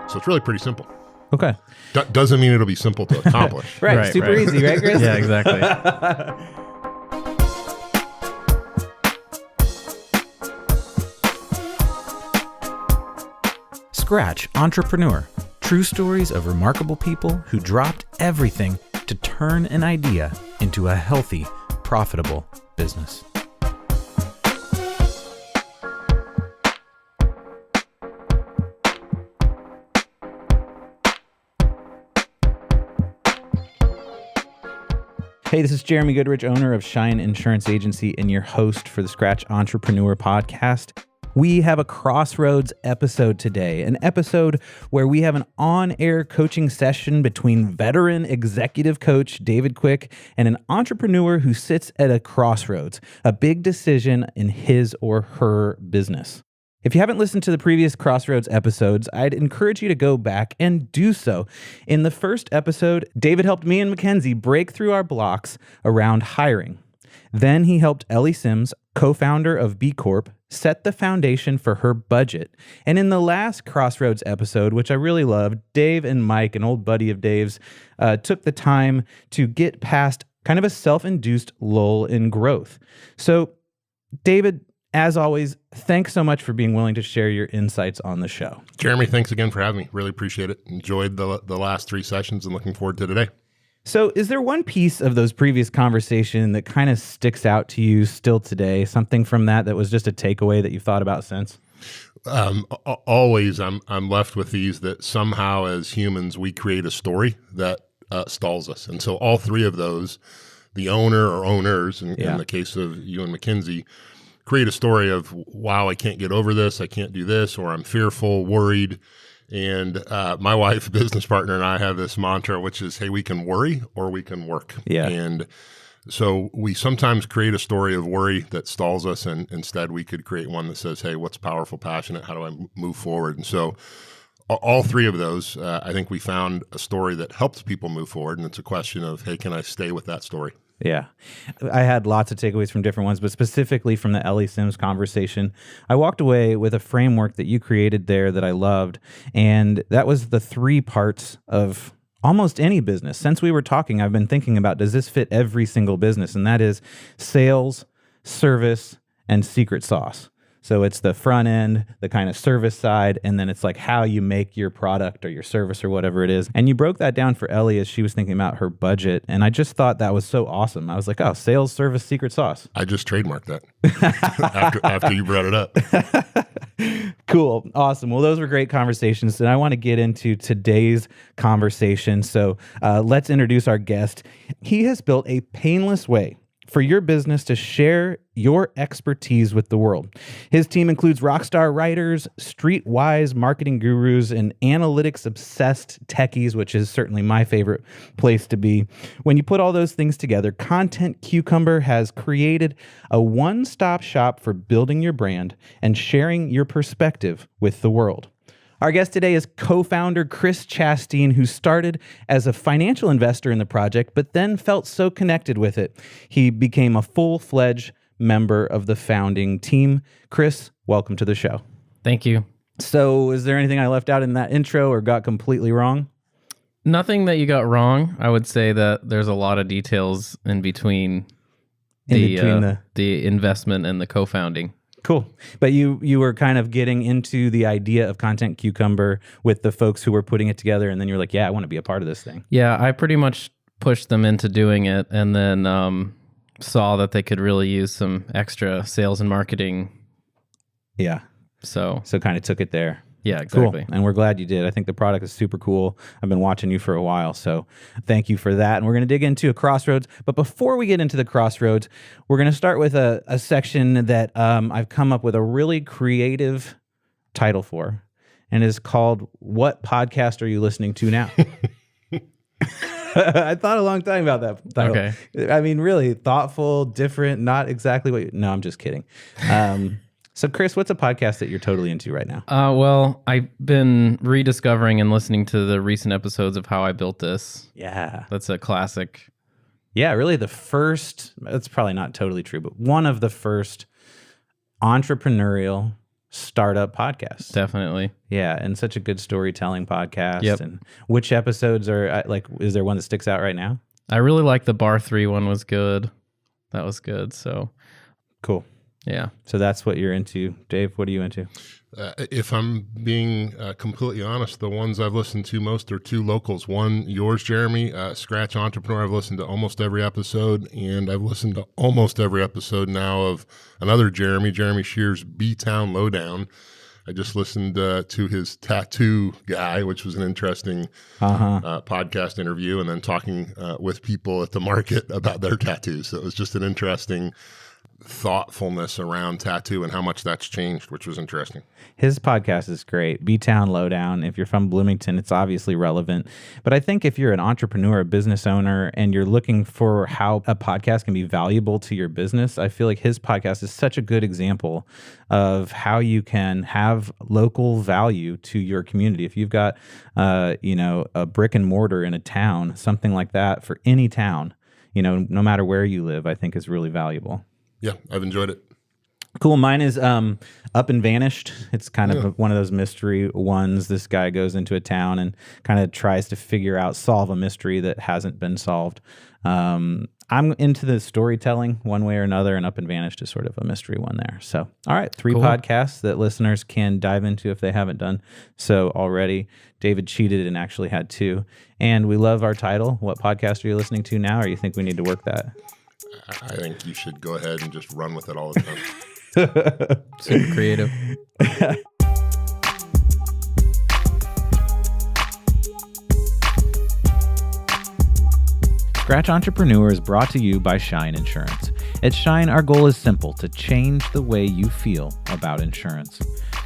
So it's really pretty simple. Okay. Doesn't mean it'll be simple to accomplish. Right. Super easy, right, Chris? Yeah, exactly. Scratch Entrepreneur. True stories of remarkable people who dropped everything to turn an idea into a healthy, profitable business. Hey, this is Jeremy Goodrich, owner of Shine Insurance Agency and your host for the Scratch Entrepreneur podcast. We have a Crossroads episode today, an episode where we have an on-air coaching session between veteran executive coach David Quick and an entrepreneur who sits at a crossroads, a big decision in his or her business. If you haven't listened to the previous Crossroads episodes, I'd encourage you to go back and do so. In the first episode, David helped me and Mackenzie break through our blocks around hiring. Then he helped Ellie Sims, co-founder of B Corp, set the foundation for her budget. And in the last Crossroads episode, which I really loved, Dave and Mike, an old buddy of Dave's, took the time to get past kind of a self-induced lull in growth. So, David, as always, thanks so much for being willing to share your insights on the show. Jeremy, thanks again for having me. Really appreciate it. Enjoyed the last 3 sessions and looking forward to today. So is there one piece of those previous conversations that kind of sticks out to you still today? Something from that was just a takeaway that you've thought about since? Always, I'm left with these that somehow as humans, we create a story that stalls us. And so all 3 of those, the owner or owners, in the case of you and Mackenzie, create a story of, wow, I can't get over this, I can't do this, or I'm fearful, worried. And my wife, business partner, and I have this mantra, which is, hey, we can worry or we can work. Yeah. And so we sometimes create a story of worry that stalls us, and instead we could create one that says, hey, what's powerful, passionate, how do I move forward? And so all 3 of those, I think we found a story that helps people move forward, and it's a question of, hey, can I stay with that story? Yeah. I had lots of takeaways from different ones, but specifically from the Ellie Sims conversation, I walked away with a framework that you created there that I loved. And that was the 3 parts of almost any business. Since we were talking, I've been thinking about, does this fit every single business? And that is sales, service, and secret sauce. So it's the front end, the kind of service side, and then it's like how you make your product or your service or whatever it is. And you broke that down for Ellie as she was thinking about her budget. And I just thought that was so awesome. I was like, oh, sales, service, secret sauce. I just trademarked that after you brought it up. Cool. Awesome. Well, those were great conversations. And I want to get into today's conversation. So let's introduce our guest. He has built a painless way for your business to share your expertise with the world. His team includes rockstar writers, streetwise marketing gurus, and analytics-obsessed techies, which is certainly my favorite place to be. When you put all those things together, Content Cucumber has created a one-stop shop for building your brand and sharing your perspective with the world. Our guest today is co-founder Chris Chasteen, who started as a financial investor in the project, but then felt so connected with it, he became a full-fledged member of the founding team. Chris, welcome to the show. Thank you. So is there anything I left out in that intro or got completely wrong? Nothing that you got wrong. I would say that there's a lot of details in between the investment and the co-founding. Cool. But you were kind of getting into the idea of Content Cucumber with the folks who were putting it together, and then you're like, yeah, I want to be a part of this thing. Yeah, I pretty much pushed them into doing it, and then saw that they could really use some extra sales and marketing. Yeah. So kind of took it there. Yeah, exactly. Cool. And we're glad you did. I think the product is super cool. I've been watching you for a while, so thank you for that. And we're going to dig into a Crossroads. But before we get into the Crossroads, we're going to start with a section that I've come up with a really creative title for, and is called "What Podcast Are You Listening to Now?" I thought a long time about that title. Okay. I mean, really thoughtful, different, not exactly what no, I'm just kidding. So, Chris, what's a podcast that you're totally into right now? Well, I've been rediscovering and listening to the recent episodes of How I Built This. Yeah. That's a classic. Yeah, really the first, that's probably not totally true, but one of the first entrepreneurial startup podcast. Definitely. Yeah, and such a good storytelling podcast. Yep. And which episodes are is there one that sticks out right now? I really like the Bar 3 one was good. That was good. So cool. Yeah. So that's what you're into. Dave, what are you into? If I'm being completely honest, the ones I've listened to most are two locals. One, yours, Jeremy, Scratch Entrepreneur. I've listened to almost every episode, and I've listened to almost every episode now of another Jeremy Shear's B-Town Lowdown. I just listened to his tattoo guy, which was an interesting podcast interview, and then talking with people at the market about their tattoos. So it was just an interesting thoughtfulness around tattoo and how much that's changed, which was interesting. His podcast is great. B-Town Lowdown. If you're from Bloomington, it's obviously relevant. But I think if you're an entrepreneur, a business owner, and you're looking for how a podcast can be valuable to your business, I feel like his podcast is such a good example of how you can have local value to your community. If you've got, a brick and mortar in a town, something like that for any town, no matter where you live, I think is really valuable. Yeah, I've enjoyed it. Cool. Mine is Up and Vanished. It's kind of one of those mystery ones. This guy goes into a town and kind of tries to solve a mystery that hasn't been solved. I'm into the storytelling one way or another, and Up and Vanished is sort of a mystery one there. So, all right, 3 podcasts that listeners can dive into if they haven't done so already. David cheated and actually had 2. And we love our title. What podcast are you listening to now, or you think we need to work that? I think you should go ahead and just run with it all the time. Super creative. Scratch Entrepreneur is brought to you by Shine Insurance. At Shine, our goal is simple: to change the way you feel about insurance.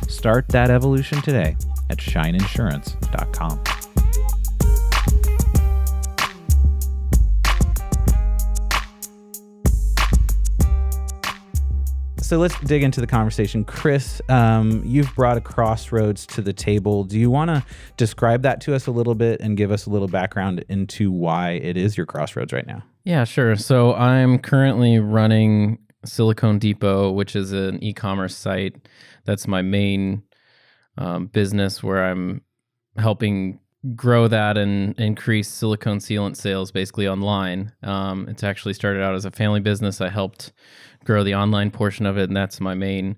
Start that evolution today at shineinsurance.com. So let's dig into the conversation. Chris, you've brought a Crossroads to the table. Do you want to describe that to us a little bit and give us a little background into why it is your Crossroads right now? Yeah, sure. So I'm currently running Silicone Depot, which is an e-commerce site. That's my main business, where I'm helping grow that and increase silicone sealant sales basically online. It's actually started out as a family business. I helped grow the online portion of it, and that's my main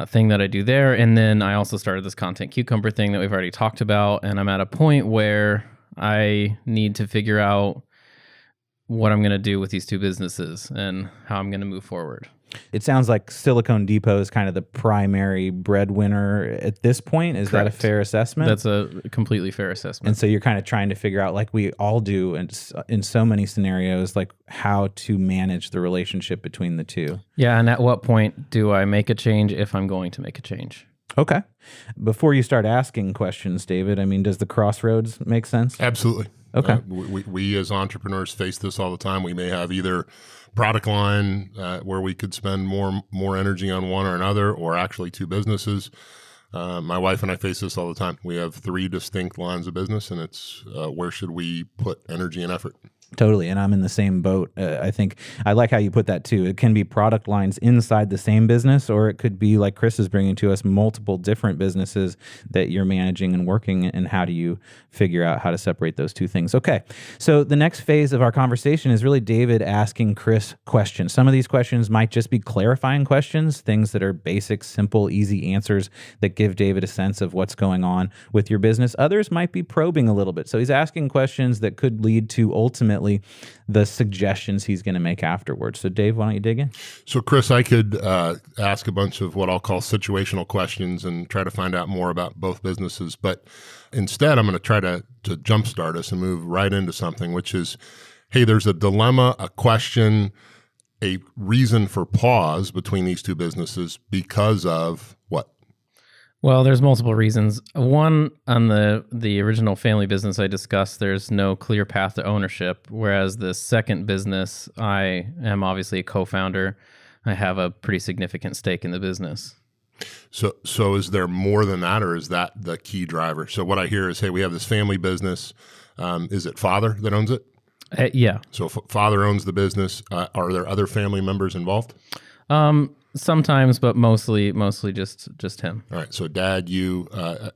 thing that I do there. And then I also started this Content Cucumber thing that we've already talked about, and I'm at a point where I need to figure out what I'm going to do with these 2 businesses and how I'm going to move forward. It sounds like Silicone Depot is kind of the primary breadwinner at this point. Is Correct. That a fair assessment? That's a completely fair assessment. And so you're kind of trying to figure out, like we all do in so many scenarios, like how to manage the relationship between the 2. Yeah, and at what point do I make a change if I'm going to make a change? Okay. Before you start asking questions, David, I mean, does the Crossroads make sense? Absolutely. Okay. We as entrepreneurs face this all the time. We may have either product line where we could spend more energy on one or another, or actually 2 businesses. My wife and I face this all the time. We have 3 distinct lines of business, and it's where should we put energy and effort? Totally. And I'm in the same boat. I think I like how you put that too. It can be product lines inside the same business, or it could be like Chris is bringing to us, multiple different businesses that you're managing and working. And how do you figure out how to separate those 2 things? Okay. So the next phase of our conversation is really David asking Chris questions. Some of these questions might just be clarifying questions, things that are basic, simple, easy answers that give David a sense of what's going on with your business. Others might be probing a little bit. So he's asking questions that could lead to ultimately the suggestions he's going to make afterwards. So Dave, why don't you dig in? So Chris, I could ask a bunch of what I'll call situational questions and try to find out more about both businesses. But instead, I'm going to try to jumpstart us and move right into something, which is, hey, there's a dilemma, a question, a reason for pause between these 2 businesses because of what? Well, there's multiple reasons. One, on the original family business I discussed, there's no clear path to ownership, whereas the second business, I am obviously a co-founder. I have a pretty significant stake in the business. So is there more than that, or is that the key driver? So what I hear is, hey, we have this family business. Is it father that owns it? Yeah. So father owns the business. Are there other family members involved? Sometimes, but mostly just him. All right. So, Dad, you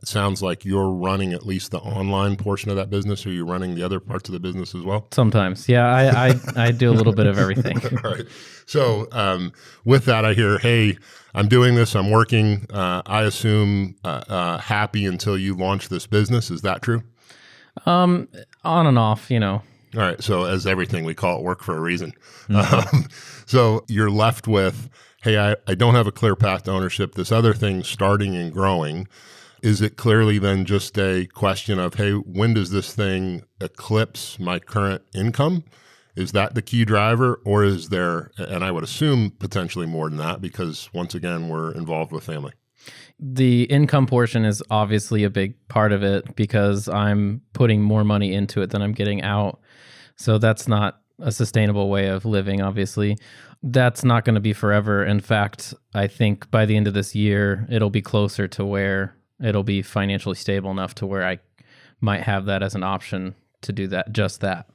sounds like you're running at least the online portion of that business. Are you running the other parts of the business as well? Sometimes, yeah. I do a little bit of everything. All right. So, with that, I hear, hey, I'm doing this. I'm working. I assume happy until you launch this business. Is that true? On and off, All right. So, as everything, we call it work for a reason. So you're left with, hey, I don't have a clear path to ownership. This other thing starting and growing. Is it clearly then just a question of, hey, when does this thing eclipse my current income? Is that the key driver, or is there, and I would assume potentially more than that, because once again, we're involved with family. The income portion is obviously a big part of it because I'm putting more money into it than I'm getting out. So that's not a sustainable way of living, obviously. That's not going to be forever. In fact, I think by the end of this year, it'll be closer to where it'll be financially stable enough to where I might have that as an option to do that, just that.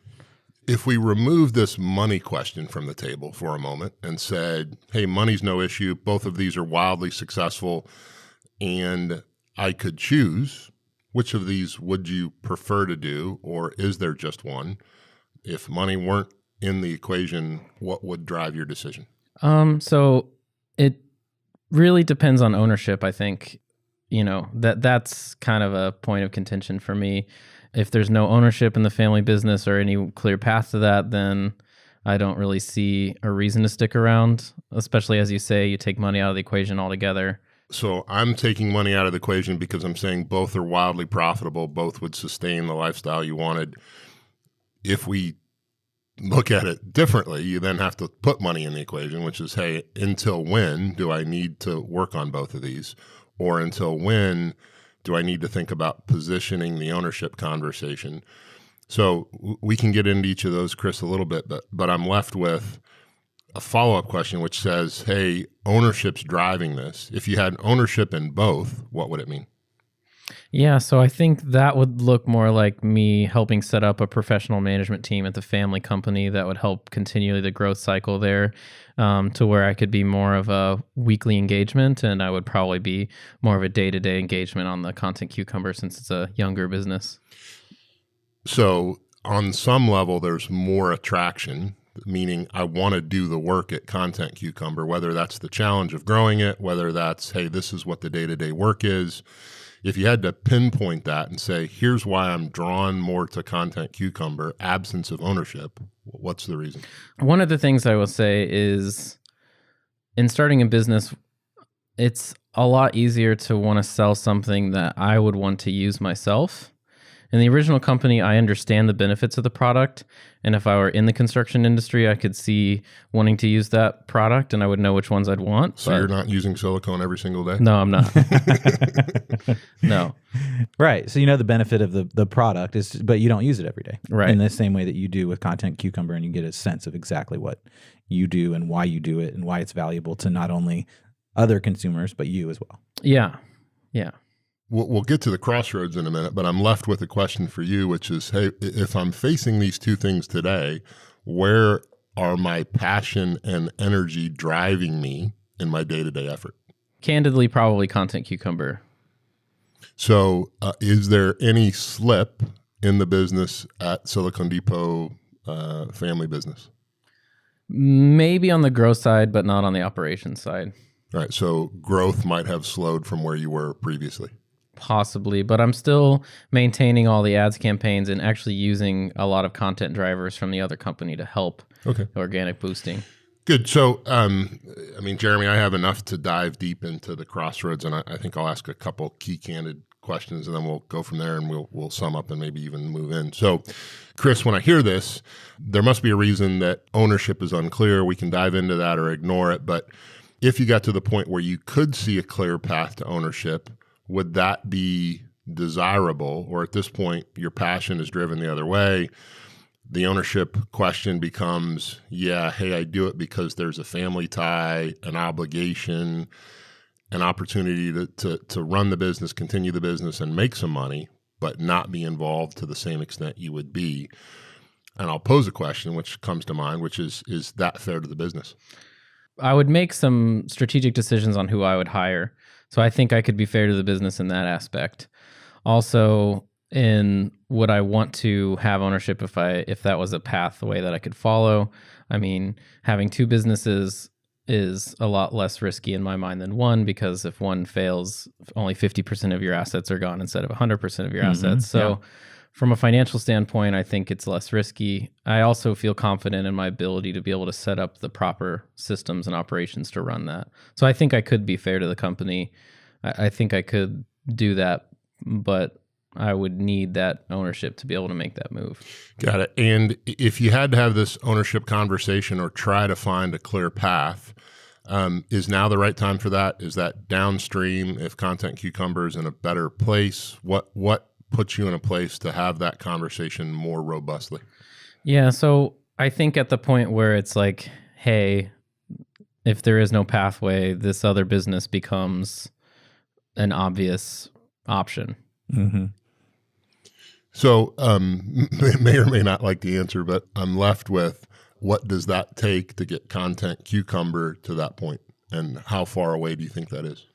If we remove this money question from the table for a moment and said, hey, money's no issue, both of these are wildly successful, and I could choose, which of these would you prefer to do, or is there just one? If money weren't in the equation, what would drive your decision? So it really depends on ownership, I think. That's kind of a point of contention for me. If there's no ownership in the family business or any clear path to that, then I don't really see a reason to stick around, especially as you say, you take money out of the equation altogether. So I'm taking money out of the equation because I'm saying both are wildly profitable, both would sustain the lifestyle you wanted. If we look at it differently, you then have to put money in the equation, which is, hey, until when do I need to work on both of these? Or until when do I need to think about positioning the ownership conversation? So we can get into each of those, Chris, a little bit, but I'm left with a follow-up question, which says, hey, ownership's driving this. If you had ownership in both, what would it mean? Yeah, so I think that would look more like me helping set up a professional management team at the family company that would help continue the growth cycle there, to where I could be more of a weekly engagement, and I would probably be more of a day-to-day engagement on the Content Cucumber since it's a younger business. So on some level, there's more attraction, meaning I want to do the work at Content Cucumber, whether that's the challenge of growing it, whether that's, hey, this is what the day-to-day work is. If you had to pinpoint that and say, here's why I'm drawn more to Content Cucumber, absence of ownership, what's the reason? One of the things I will say is in starting a business, it's a lot easier to want to sell something that I would want to use myself. In the original company, I understand the benefits of the product. And if I were in the construction industry, I could see wanting to use that product and I would know which ones I'd want. So you're not using silicone every single day? No, I'm not. No. Right. So you know the benefit of the product, but you don't use it every day. Right. In the same way that you do with Content Cucumber, and you get a sense of exactly what you do and why you do it and why it's valuable to not only other consumers, but you as well. Yeah. Yeah. We'll get to the Crossroads in a minute, but I'm left with a question for you, which is, hey, if I'm facing these two things today, where are my passion and energy driving me in my day-to-day effort? Candidly, probably Content Cucumber. So is there any slip in the business at Silicone Depot family business? Maybe on the growth side, but not on the operations side. All right, so growth might have slowed from where you were previously. Possibly, but I'm still maintaining all the ads campaigns and actually using a lot of content drivers from the other company to help organic boosting. Good. So, Jeremy, I have enough to dive deep into the Crossroads, and I think I'll ask a couple key candid questions, and then we'll go from there, and we'll sum up and maybe even move in. So, Chris, when I hear this, there must be a reason that ownership is unclear. We can dive into that or ignore it, but if you got to the point where you could see a clear path to ownership, would that be desirable? Or at this point, your passion is driven the other way? The ownership question becomes, hey, I do it because there's a family tie, an obligation, an opportunity to run the business, continue the business, and make some money, but not be involved to the same extent you would be. And I'll pose a question which comes to mind, which is that fair to the business? I would make some strategic decisions on who I would hire. So I think I could be fair to the business in that aspect. Also, in would I want to have ownership if that was a pathway that I could follow? I mean, having two businesses is a lot less risky in my mind than one, because if one fails, only 50% of your assets are gone instead of 100% of your assets. So from a financial standpoint, I think it's less risky. I also feel confident in my ability to be able to set up the proper systems and operations to run that. So I think I could be fair to the company. I think I could do that, but I would need that ownership to be able to make that move. Got it. And if you had to have this ownership conversation or try to find a clear path, is now the right time for that? Is that downstream if Content Cucumber is in a better place? What puts you in a place to have that conversation more robustly? Yeah, so I think at the point where it's like, hey, if there is no pathway, this other business becomes an obvious option. Mm-hmm. So may or may not like the answer, but I'm left with, what does that take to get Content Cucumber to that point? And how far away do you think that is?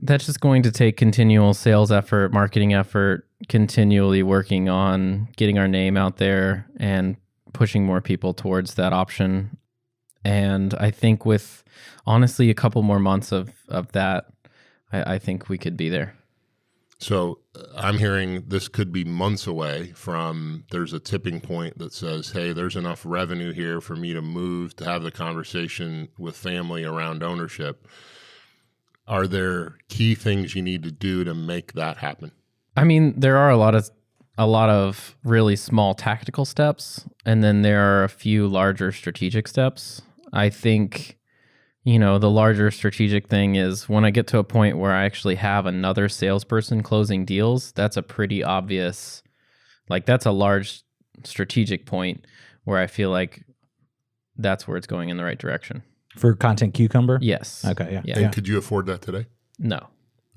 That's just going to take continual sales effort, marketing effort, continually working on getting our name out there and pushing more people towards that option. And I think with, honestly, a couple more months of that, I think we could be there. So I'm hearing this could be months away from there's a tipping point that says, hey, there's enough revenue here for me to move to have the conversation with family around ownership. Are there key things you need to do to make that happen? I mean, there are a lot of really small tactical steps, and then there are a few larger strategic steps. I think, the larger strategic thing is when I get to a point where I actually have another salesperson closing deals, that's a pretty obvious, that's a large strategic point where I feel like that's where it's going in the right direction. For Content Cucumber? Yes. Okay, yeah. And could you afford that today? No.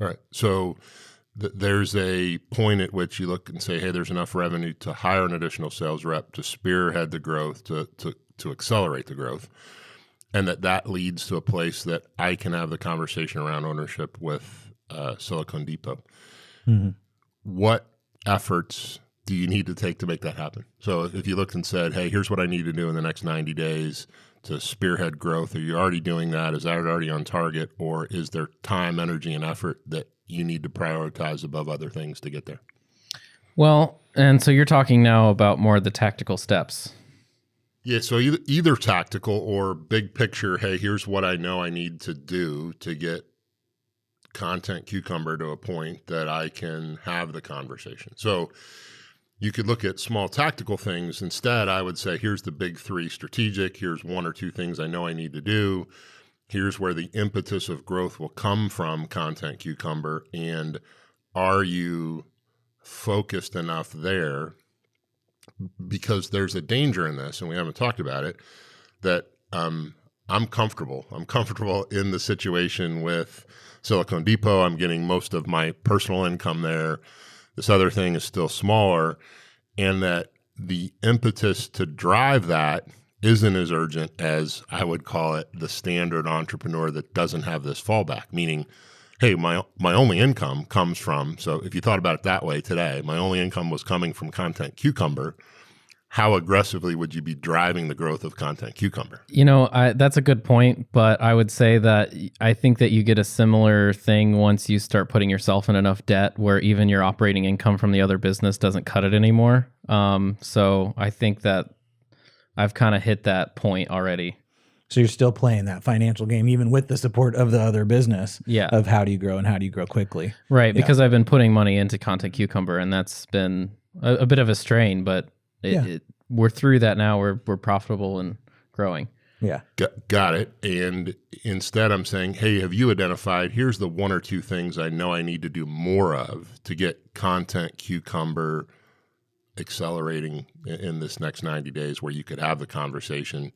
All right. So there's a point at which you look and say, hey, there's enough revenue to hire an additional sales rep to spearhead the growth, to accelerate the growth, and that leads to a place that I can have the conversation around ownership with Silicone Depot. Mm-hmm. What efforts do you need to take to make that happen? So if you looked and said, hey, here's what I need to do in the next 90 days to spearhead growth, are you already doing that? Is that already on target? Or is there time, energy, and effort that you need to prioritize above other things to get there? Well, and so you're talking now about more of the tactical steps. Yeah, so either tactical or big picture, hey, here's what I know I need to do to get Content Cucumber to a point that I can have the conversation. So you could look at small tactical things. Instead, I would say, here's the big three strategic. Here's one or two things I know I need to do. Here's where the impetus of growth will come from Content Cucumber. And are you focused enough there? Because there's a danger in this, and we haven't talked about it, that I'm comfortable. I'm comfortable in the situation with Silicone Depot. I'm getting most of my personal income there. This other thing is still smaller, and that the impetus to drive that isn't as urgent as I would call it the standard entrepreneur that doesn't have this fallback, meaning, hey, my only income comes from, so if you thought about it that way today, my only income was coming from Content Cucumber. How aggressively would you be driving the growth of Content Cucumber? That's a good point, but I would say that I think that you get a similar thing once you start putting yourself in enough debt where even your operating income from the other business doesn't cut it anymore. So I think that I've kind of hit that point already. So you're still playing that financial game, even with the support of the other business, of how do you grow and how do you grow quickly. Right, because I've been putting money into Content Cucumber, and that's been a bit of a strain, but we're through that now. We're profitable and growing. Yeah. Got it. And instead I'm saying, hey, have you identified, here's the one or two things I know I need to do more of to get Content Cucumber accelerating in this next 90 days where you could have the conversation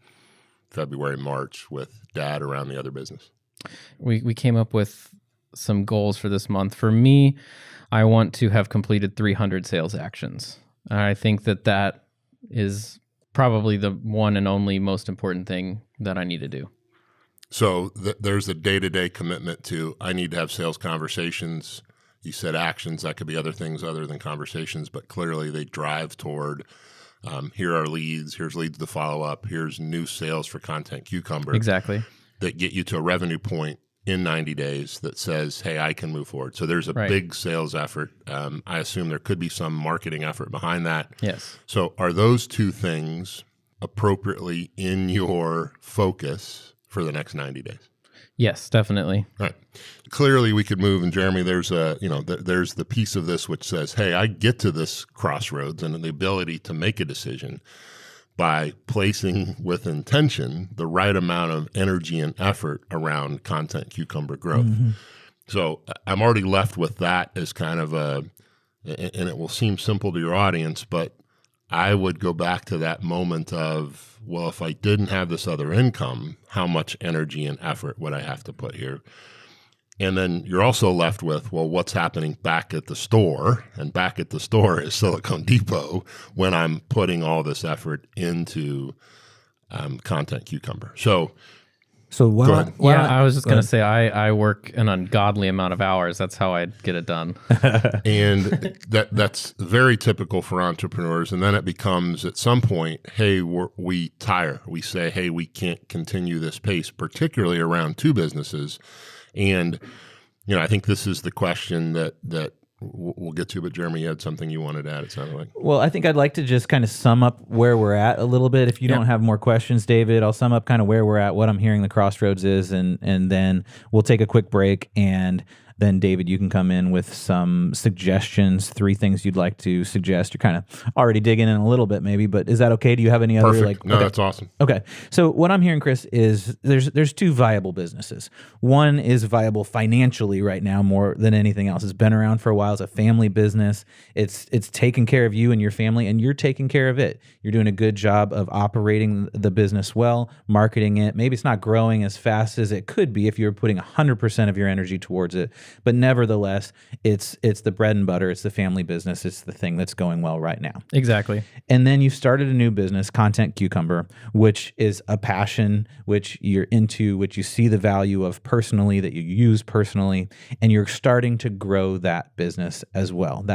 February, March with Dad around the other business? We came up with some goals for this month. For me, I want to have completed 300 sales actions. I think that is probably the one and only most important thing that I need to do. So there's a day-to-day commitment to, I need to have sales conversations. You said actions, that could be other things other than conversations, but clearly they drive toward, here are leads, here's leads to follow up, here's new sales for Content Cucumber. Exactly. That get you to a revenue point in 90 days that says, hey, I can move forward. So there's a big sales effort. I assume there could be some marketing effort behind that. Yes. So are those two things appropriately in your focus for the next 90 days? Yes, definitely. All right. Clearly we could move, and Jeremy, there's there's the piece of this which says, hey, I get to this crossroads and the ability to make a decision by placing with intention the right amount of energy and effort around Content Cucumber growth. Mm-hmm. So I'm already left with that as kind of and it will seem simple to your audience, but I would go back to that moment of, well, if I didn't have this other income, how much energy and effort would I have to put here? And then you're also left with, well, what's happening back at the store? And back at the store is Silicone Depot when I'm putting all this effort into Content Cucumber. So I was just going to say I work an ungodly amount of hours. That's how I get it done. And that's very typical for entrepreneurs. And then it becomes at some point, hey, we tire. We say, hey, we can't continue this pace, particularly around two businesses. And, I think this is the question that we'll get to, but Jeremy, you had something you wanted to add, it sounded like. Well, I think I'd like to just kind of sum up where we're at a little bit. If you don't have more questions, David, I'll sum up kind of where we're at, what I'm hearing the Crossroads is, and then we'll take a quick break, and then David, you can come in with some suggestions, 3 things you'd like to suggest. You're kind of already digging in a little bit maybe, but is that okay? Do you have any other Perfect. No, that's awesome. Okay. So what I'm hearing, Chris, is there's 2 viable businesses. One is viable financially right now more than anything else. It's been around for a while. It's a family business. It's taking care of you and your family, and you're taking care of it. You're doing a good job of operating the business well, marketing it. Maybe it's not growing as fast as it could be if you were putting 100% of your energy towards it. But nevertheless, it's the bread and butter. It's the family business. It's the thing that's going well right now. Exactly. And then you started a new business, Content Cucumber, which is a passion, which you're into, which you see the value of personally, that you use personally, and you're starting to grow that business as well.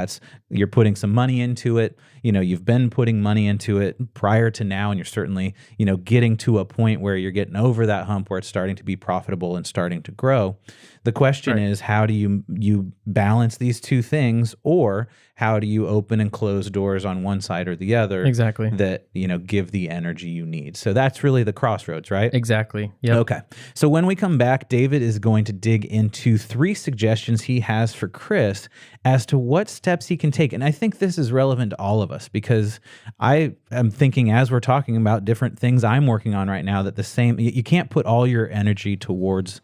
You're putting some money into it. You've been putting money into it prior to now, and you're certainly, getting to a point where you're getting over that hump where it's starting to be profitable and starting to grow. The question is, how do you balance these 2 things, or how do you open and close doors on one side or the other? Exactly. That, give the energy you need. So that's really the crossroads, right? Exactly. Yeah. Okay. So when we come back, David is going to dig into 3 suggestions he has for Chris as to what steps he can take. And I think this is relevant to all of us, because I am thinking, as we're talking about different things I'm working on right now, that you can't put all your energy towards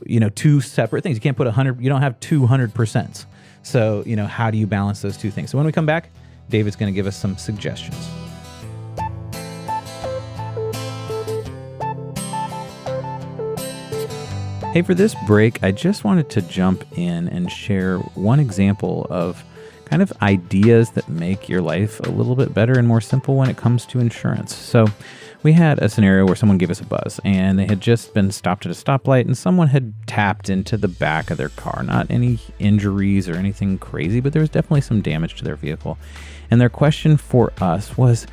2 separate things. You can't put 100, you don't have 200%. So, how do you balance those 2 things? So when we come back, David's going to give us some suggestions. Hey, for this break, I just wanted to jump in and share one example of kind of ideas that make your life a little bit better and more simple when it comes to insurance. So we had a scenario where someone gave us a buzz, and they had just been stopped at a stoplight, and someone had tapped into the back of their car. Not any injuries or anything crazy, but there was definitely some damage to their vehicle. And their question for us was,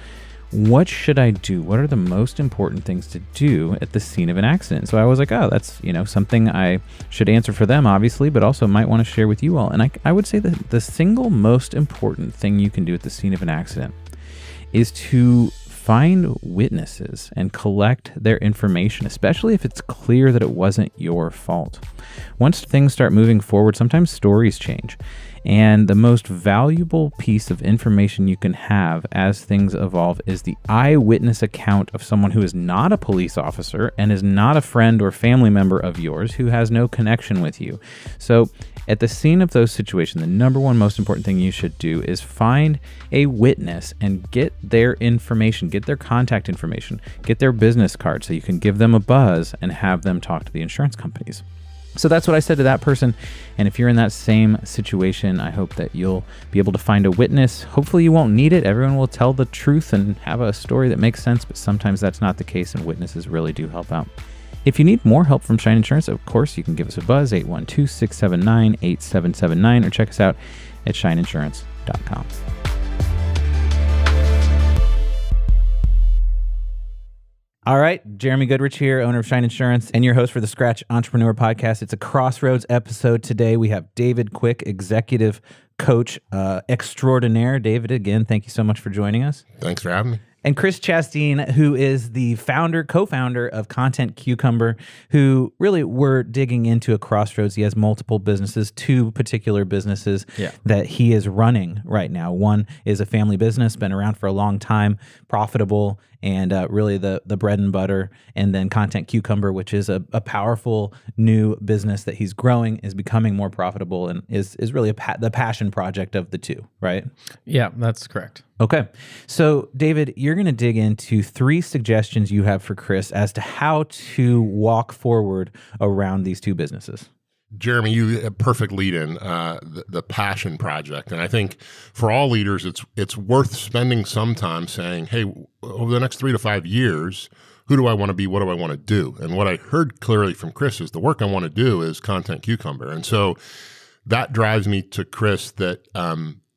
what should I do? What are the most important things to do at the scene of an accident? So I was like, oh, that's, something I should answer for them, obviously, but also might want to share with you all. And I would say that the single most important thing you can do at the scene of an accident is to find witnesses and collect their information, especially if it's clear that it wasn't your fault. Once things start moving forward, sometimes stories change. And the most valuable piece of information you can have as things evolve is the eyewitness account of someone who is not a police officer and is not a friend or family member of yours, who has no connection with you. So at the scene of those situations, the number one most important thing you should do is find a witness and get their information, get their contact information, get their business card so you can give them a buzz and have them talk to the insurance companies. So that's what I said to that person. And if you're in that same situation, I hope that you'll be able to find a witness. Hopefully you won't need it. Everyone will tell the truth and have a story that makes sense, but sometimes that's not the case, and witnesses really do help out. If you need more help from Shine Insurance, of course, you can give us a buzz, 812-679-8779, or check us out at shineinsurance.com. All right, Jeremy Goodrich here, owner of Shine Insurance and your host for the Scratch Entrepreneur Podcast. It's a Crossroads episode today. We have David Quick, executive coach extraordinaire. David, again, thank you so much for joining us. Thanks for having me. And Chris Chasteen, who is the co-founder of Content Cucumber, who really we're digging into at Crossroads. He has multiple businesses, 2 particular businesses that he is running right now. One is a family business, been around for a long time, profitable, and really the bread and butter. And then Content Cucumber, which is a powerful new business that he's growing, is becoming more profitable, and is really the passion project of the 2, right? Yeah, that's correct. Okay. So, David, you're going to dig into 3 suggestions you have for Chris as to how to walk forward around these 2 businesses. Jeremy, you a perfect lead in the passion project. And I think for all leaders, it's worth spending some time saying, hey, over the next 3 to 5 years, who do I want to be? What do I want to do? And what I heard clearly from Chris is the work I want to do is Content Cucumber. And so that drives me to Chris that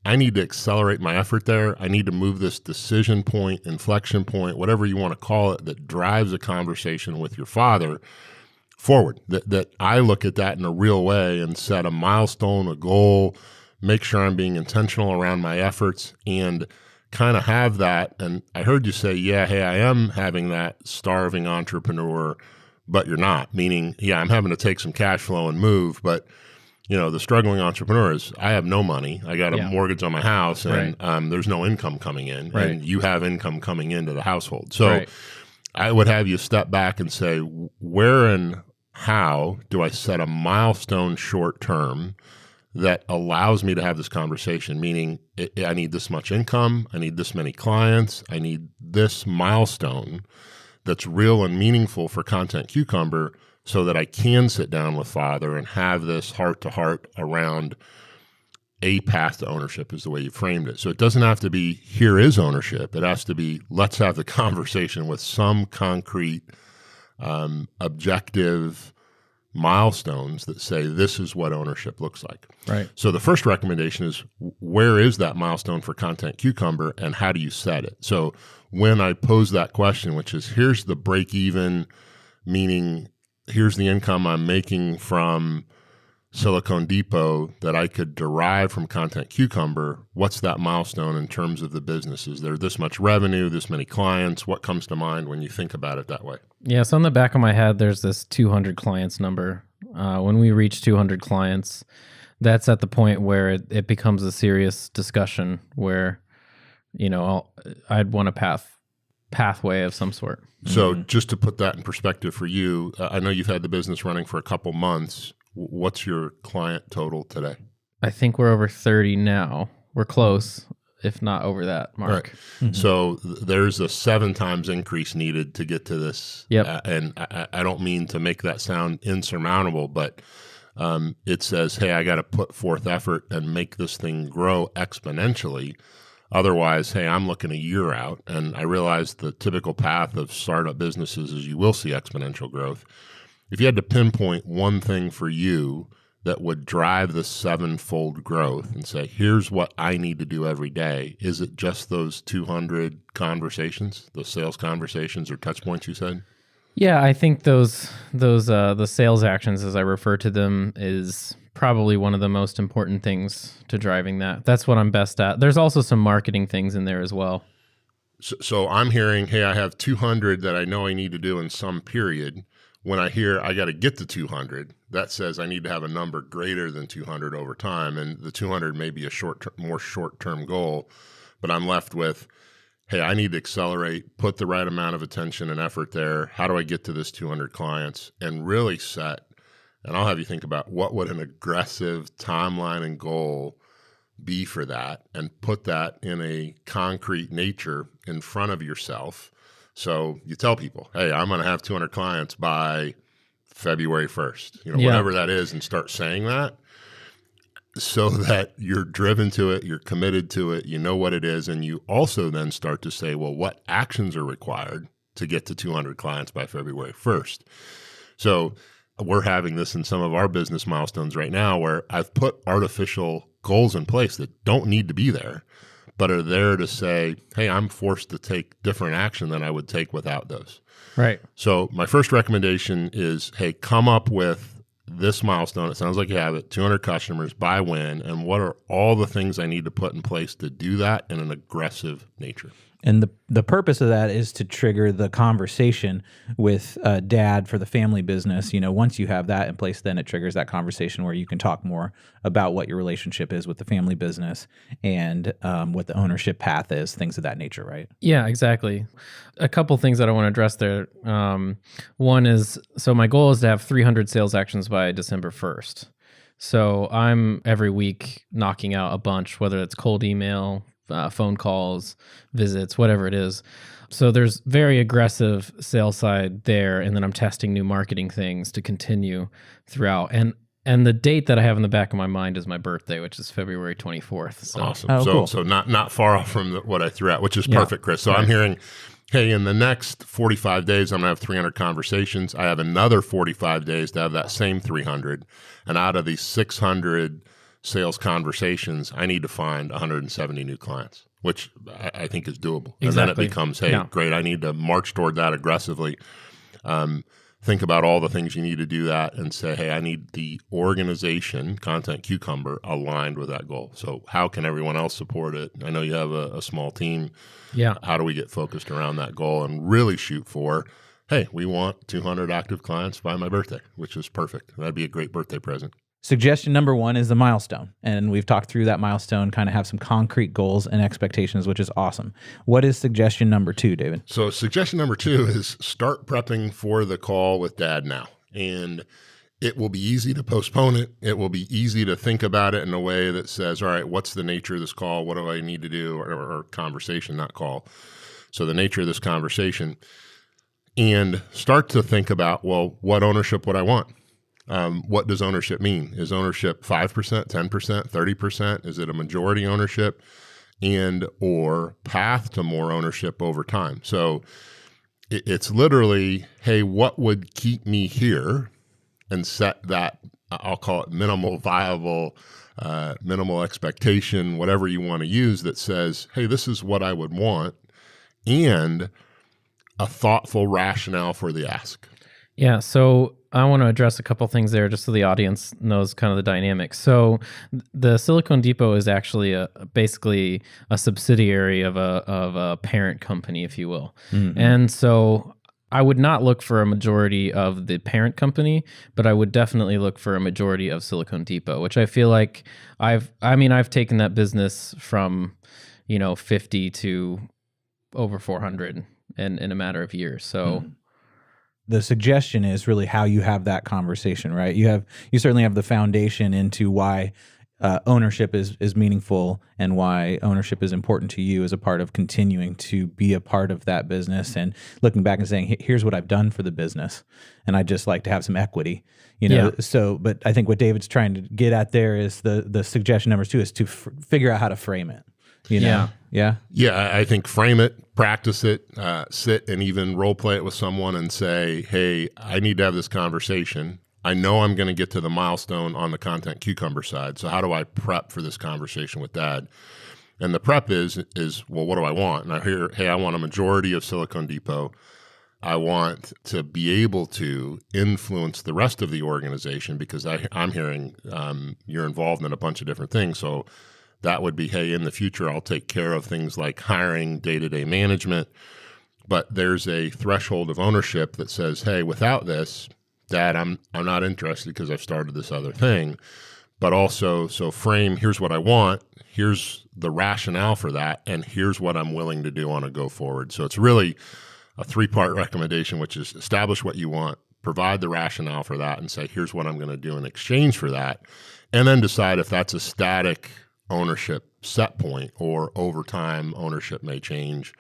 I need to accelerate my effort there. I need to move this decision point, inflection point, whatever you want to call it, that drives a conversation with your father forward. That I look at that in a real way and set a milestone, a goal, make sure I'm being intentional around my efforts, and kind of have that. And I heard you say, hey, I am having that starving entrepreneur, but you're not. Meaning, I'm having to take some cash flow and move, but the struggling entrepreneur is, I have no money. I got a mortgage on my house, and there's no income coming in, and you have income coming into the household. So I would have you step back and say, where and how do I set a milestone short term that allows me to have this conversation? Meaning, I need this much income, I need this many clients, I need this milestone that's real and meaningful for Content Cucumber, so that I can sit down with Father and have this heart-to-heart around a path to ownership is the way you framed it. So it doesn't have to be, here is ownership. It has to be, let's have the conversation with some concrete, objective milestones that say this is what ownership looks like. Right. So the first recommendation is, where is that milestone for Content Cucumber and how do you set it? So when I pose that question, which is, here's the break-even, meaning here's the income I'm making from Silicone Depot that I could derive from Content Cucumber, what's that milestone in terms of the business? Is there this much revenue, this many clients? What comes to mind when you think about it that way? Yeah, so on the back of my head, there's this 200 clients number. When we reach 200 clients, that's at the point where it becomes a serious discussion where, I'd want a pathway of some sort. So just to put that in perspective for you, I know you've had the business running for a couple months. What's your client total today? I think we're over 30 now. We're close, if not over that mark. Right. Mm-hmm. So there's a 7 times increase needed to get to this. Yep. And I don't mean to make that sound insurmountable, but it says, hey, I got to put forth effort and make this thing grow exponentially. Otherwise, hey, I'm looking a year out, and I realize the typical path of startup businesses is you will see exponential growth. If you had to pinpoint one thing for you that would drive the 7-fold growth and say, here's what I need to do every day, is it just those 200 conversations, those sales conversations or touch points you said? Yeah, I think those the sales actions, as I refer to them, is probably one of the most important things to driving that. That's what I'm best at. There's also some marketing things in there as well. So I'm hearing, hey, I have 200 that I know I need to do in some period. When I hear I got to get to 200, that says I need to have a number greater than 200 over time. And the 200 may be a more short-term goal, but I'm left with, hey, I need to accelerate, put the right amount of attention and effort there. How do I get to this 200 clients and really set? And I'll have you think about what would an aggressive timeline and goal be for that, and put that in a concrete nature in front of yourself. So you tell people, hey, I'm going to have 200 clients by February 1st, whatever that is, and start saying that so that you're driven to it, you're committed to it, you know what it is, and you also then start to say, well, what actions are required to get to 200 clients by February 1st? So we're having this in some of our business milestones right now where I've put artificial goals in place that don't need to be there, but are there to say, hey, I'm forced to take different action than I would take without those. Right. So my first recommendation is, hey, come up with this milestone. It sounds like you have it, 200 customers by when, and what are all the things I need to put in place to do that in an aggressive nature. And the purpose of that is to trigger the conversation with dad for the family business. Once you have that in place, then it triggers that conversation where you can talk more about what your relationship is with the family business and what the ownership path is, things of that nature, right? Yeah, exactly. A couple things that I want to address there. One is, so my goal is to have 300 sales actions by December 1st. So I'm every week knocking out a bunch, whether it's cold email, phone calls, visits, whatever it is. So there's very aggressive sales side there, and then I'm testing new marketing things to continue throughout. And the date that I have in the back of my mind is my birthday, which is February 24th. So. Awesome. Cool. So not far off from what I threw out, which is perfect, Chris. So I'm hearing, hey, in the next 45 days, I'm going to have 300 conversations. I have another 45 days to have that same 300. And out of these 600 sales conversations, I need to find 170 new clients, which I think is doable. Exactly. And then it becomes, hey, great, I need to march toward that aggressively. Think about all the things you need to do that and say, hey, I need the organization, Content Cucumber, aligned with that goal. So how can everyone else support it? I know you have a small team. Yeah. How do we get focused around that goal and really shoot for, hey, we want 200 active clients by my birthday, which is perfect. That'd be a great birthday present. Suggestion number 1 is the milestone. And we've talked through that milestone, kind of have some concrete goals and expectations, which is awesome. What is suggestion number 2, David? So suggestion number 2 is start prepping for the call with dad now. And it will be easy to postpone it. It will be easy to think about it in a way that says, all right, what's the nature of this call? What do I need to do? Or conversation, not call. So the nature of this conversation. And start to think about, well, what ownership would I want? What does ownership mean? Is ownership 5%, 10%, 30%? Is it a majority ownership and or path to more ownership over time? So it's literally, hey, what would keep me here and set that, I'll call it minimal viable, minimal expectation, whatever you want to use that says, hey, this is what I would want, and a thoughtful rationale for the ask. Yeah, so I want to address a couple things there just so the audience knows kind of the dynamics. So the Silicone Depot is actually basically a subsidiary of a parent company, if you will. Mm-hmm. And so I would not look for a majority of the parent company, but I would definitely look for a majority of Silicone Depot, which I feel like I've taken that business from, 50 to over 400 in a matter of years. So the suggestion is really how you have that conversation, right? You certainly have the foundation into why ownership is meaningful and why ownership is important to you as a part of continuing to be a part of that business and looking back and saying, here's what I've done for the business. And I'd just like to have some equity, Yeah. So, but I think what David's trying to get at there is the suggestion number 2 is to figure out how to frame it. Yeah. Yeah, I think frame it, practice it, sit and even role play it with someone and say, hey, I need to have this conversation. I know I'm going to get to the milestone on the Content Cucumber side. So how do I prep for this conversation with dad? And the prep is well, what do I want? And I hear, hey, I want a majority of Silicone Depot. I want to be able to influence the rest of the organization because I'm hearing you're involved in a bunch of different things. So that would be, hey, in the future, I'll take care of things like hiring, day-to-day management. But there's a threshold of ownership that says, hey, without this, Dad, I'm not interested because I've started this other thing. But also, so frame, here's what I want, here's the rationale for that, and here's what I'm willing to do on a go forward. So it's really a 3-part recommendation, which is establish what you want, provide the rationale for that, and say, here's what I'm going to do in exchange for that. And then decide if that's a static ownership set point or over time ownership may change.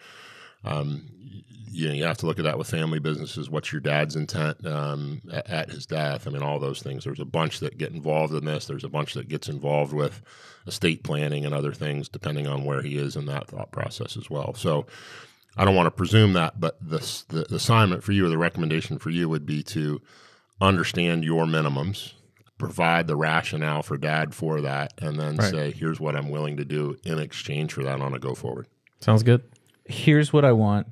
You have to look at that with family businesses. What's your dad's intent at his death? I mean, all those things. There's a bunch that get involved in this. There's a bunch that gets involved with estate planning and other things, depending on where he is in that thought process as well. So I don't want to presume that, but the assignment for you or the recommendation for you would be to understand your minimums, provide the rationale for dad for that, and then Right. say, here's what I'm willing to do in exchange for that on a go forward. Sounds good. Here's what I want.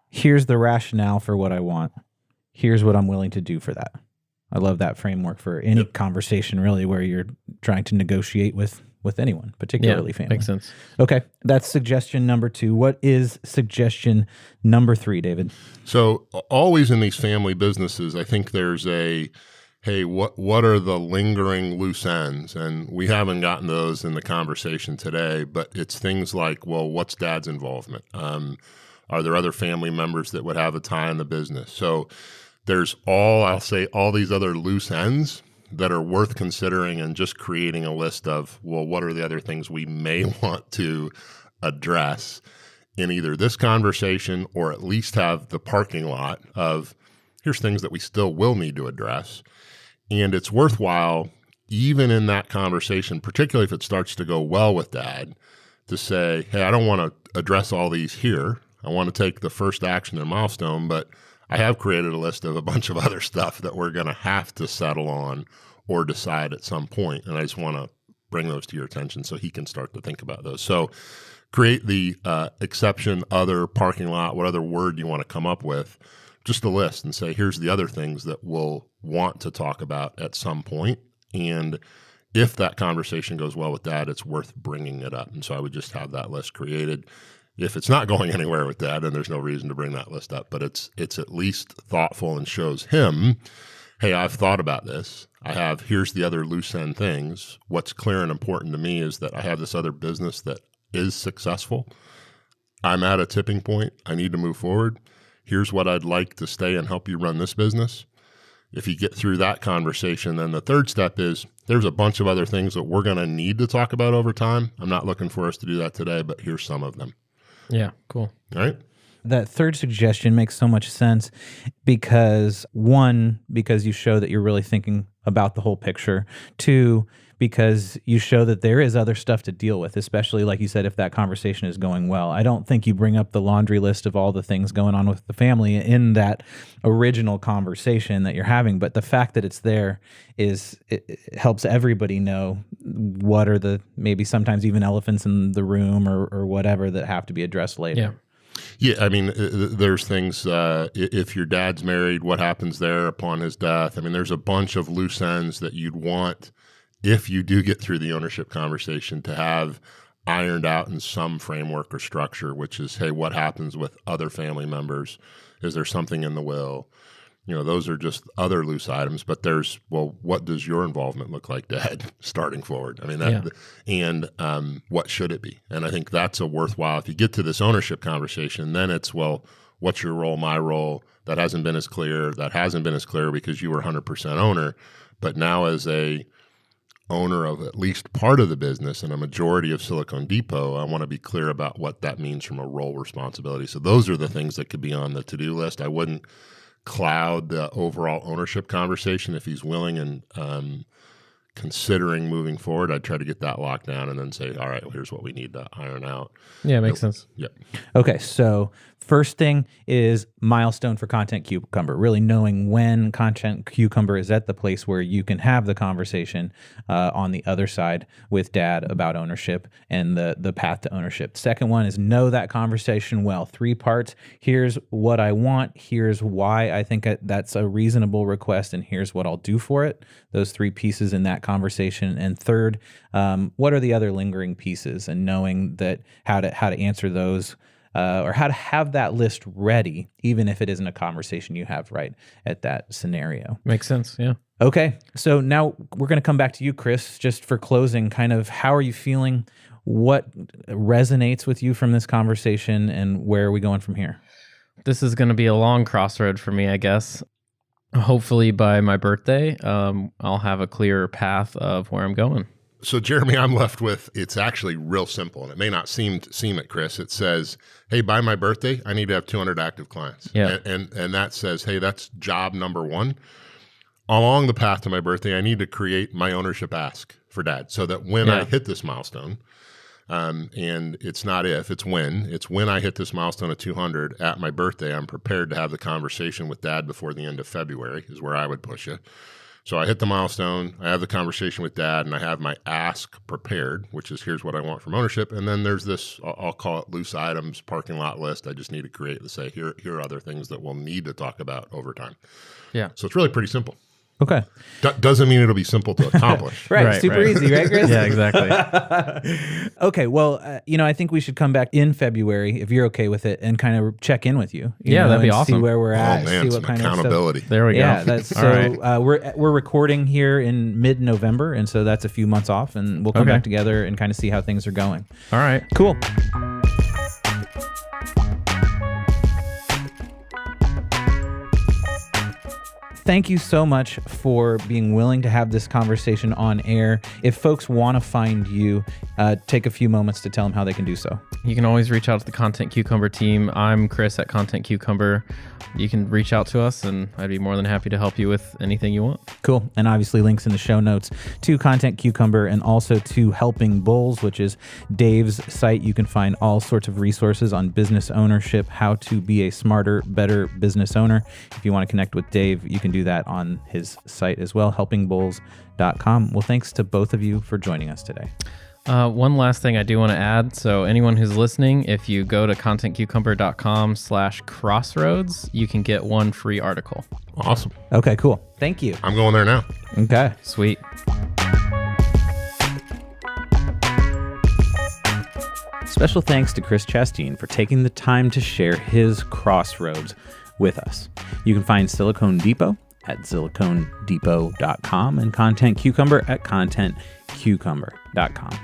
Here's the rationale for what I want. Here's what I'm willing to do for that. I love that framework for any conversation, really, where you're trying to negotiate with anyone, particularly family. Makes sense. Okay, that's suggestion number 2. What is suggestion number 3, David? So always in these family businesses, I think there's a, hey, what are the lingering loose ends? And we haven't gotten those in the conversation today, but it's things like, well, what's dad's involvement? Are there other family members that would have a tie in the business? So there's all these other loose ends that are worth considering and just creating a list of, well, what are the other things we may want to address in either this conversation or at least have the parking lot of, here's things that we still will need to address. And it's worthwhile, even in that conversation, particularly if it starts to go well with dad, to say, hey, I don't want to address all these here. I want to take the first action and milestone, but I have created a list of a bunch of other stuff that we're going to have to settle on or decide at some point. And I just want to bring those to your attention so he can start to think about those. So create the exception, other, parking lot, what other word you want to come up with, just a list, and say, here's the other things that we'll want to talk about at some point. And if that conversation goes well with dad, it's worth bringing it up. And so I would just have that list created. If it's not going anywhere with dad, then there's no reason to bring that list up. But it's at least thoughtful and shows him, hey, I've thought about this. Here's the other loose end things. What's clear and important to me is that I have this other business that is successful. I'm at a tipping point. I need to move forward. Here's what I'd like to stay and help you run this business. If you get through that conversation, then the third step is there's a bunch of other things that we're going to need to talk about over time. I'm not looking for us to do that today, but here's some of them. Yeah, cool. All right. That third suggestion makes so much sense because, 1, because you show that you're really thinking about the whole picture. 2, because you show that there is other stuff to deal with, especially, like you said, if that conversation is going well. I don't think you bring up the laundry list of all the things going on with the family in that original conversation that you're having, but the fact that it's there it helps everybody know what are the maybe sometimes even elephants in the room or whatever that have to be addressed later. Yeah. Yeah, I mean, there's things, if your dad's married, what happens there upon his death? I mean, there's a bunch of loose ends that you'd want, if you do get through the ownership conversation, to have ironed out in some framework or structure, which is, hey, what happens with other family members? Is there something in the will? You know, those are just other loose items, but there's, well, what does your involvement look like, Dad, starting forward? I mean, and what should it be? And I think that's a worthwhile, if you get to this ownership conversation, then it's, well, what's your role, my role? That hasn't been as clear because you were 100% owner, but now as a owner of at least part of the business and a majority of Silicone Depot, I want to be clear about what that means from a role responsibility. So those are the things that could be on the to-do list. I wouldn't cloud the overall ownership conversation. If he's willing and considering moving forward, I'd try to get that locked down and then say, all right, well, here's what we need to iron out. Yeah, makes sense. Yep. Okay, so first thing is milestone for Content Cucumber, really knowing when Content Cucumber is at the place where you can have the conversation on the other side with Dad about ownership and the path to ownership. Second one is know that conversation well. 3 parts. Here's what I want. Here's why I think that's a reasonable request, and here's what I'll do for it. Those 3 pieces in that conversation. And third, what are the other lingering pieces, and knowing that how to answer those. Or how to have that list ready, even if it isn't a conversation you have right at that scenario. Makes sense, yeah. Okay, so now we're going to come back to you, Chris, just for closing. Kind of how are you feeling? What resonates with you from this conversation, and where are we going from here? This is going to be a long crossroad for me, I guess. Hopefully by my birthday, I'll have a clearer path of where I'm going. So, Jeremy, I'm left with, it's actually real simple, and it may not seem it, Chris. It says, hey, by my birthday, I need to have 200 active clients. Yeah. And that says, hey, that's job number 1. Along the path to my birthday, I need to create my ownership ask for Dad, so that when I hit this milestone, And it's not if, it's when. It's when I hit this milestone of 200 at my birthday, I'm prepared to have the conversation with Dad before the end of February is where I would push it. So I hit the milestone, I have the conversation with Dad, and I have my ask prepared, which is here's what I want from ownership. And then there's this, I'll call it loose items, parking lot list. I just need to create to say, here are other things that we'll need to talk about over time. Yeah. So it's really pretty simple. Okay. Doesn't mean it'll be simple to accomplish. Right. Super easy, right, Chris? Yeah, exactly. Okay. Well, I think we should come back in February, if you're okay with it, and kind of check in with you. Yeah, that'd be and awesome. See where we're at. Oh, man, see what kind accountability. of stuff. There we go. Yeah, that's All right. we're recording here in mid-November, and so that's a few months off, and we'll come back together and kind of see how things are going. All right. Cool. Thank you so much for being willing to have this conversation on air. If folks want to find you, take a few moments to tell them how they can do so. You can always reach out to the Content Cucumber team. I'm Chris at Content Cucumber. You can reach out to us, and I'd be more than happy to help you with anything you want. Cool. And obviously links in the show notes to Content Cucumber and also to Helping Bulls, which is Dave's site. You can find all sorts of resources on business ownership, how to be a smarter, better business owner. If you want to connect with Dave, you can do that on his site as well, helpingbulls.com. Well, thanks to both of you for joining us today. One last thing I do want to add. So anyone who's listening, if you go to contentcucumber.com/crossroads, you can get one free article. Awesome. Okay, cool. Thank you. I'm going there now. Okay. Sweet. Special thanks to Chris Chasteen for taking the time to share his Crossroads with us. You can find Silicone Depot at siliconedepot.com and Content Cucumber at contentcucumber.com.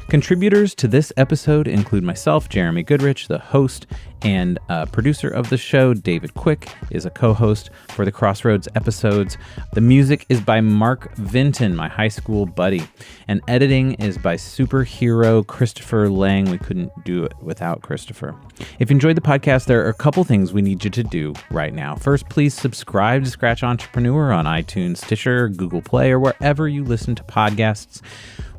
Contributors to this episode include myself, Jeremy Goodrich, the host and producer of the show. David Quick is a co-host for the Crossroads episodes. The music is by Mark Vinton, my high school buddy. And editing is by superhero Christopher Lang. We couldn't do it without Christopher. If you enjoyed the podcast, there are a couple things we need you to do right now. First, please subscribe to Scratch Entrepreneur on iTunes, Stitcher, Google Play, or wherever you listen to podcasts.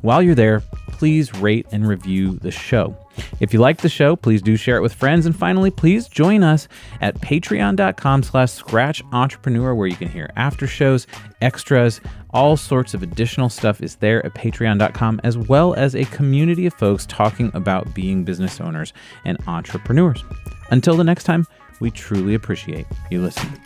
While you're there, please rate and review the show. If you like the show, please do share it with friends. And finally, please join us at patreon.com/Scratch Entrepreneur, where you can hear after shows, extras, all sorts of additional stuff is there at patreon.com, as well as a community of folks talking about being business owners and entrepreneurs. Until the next time, we truly appreciate you listening.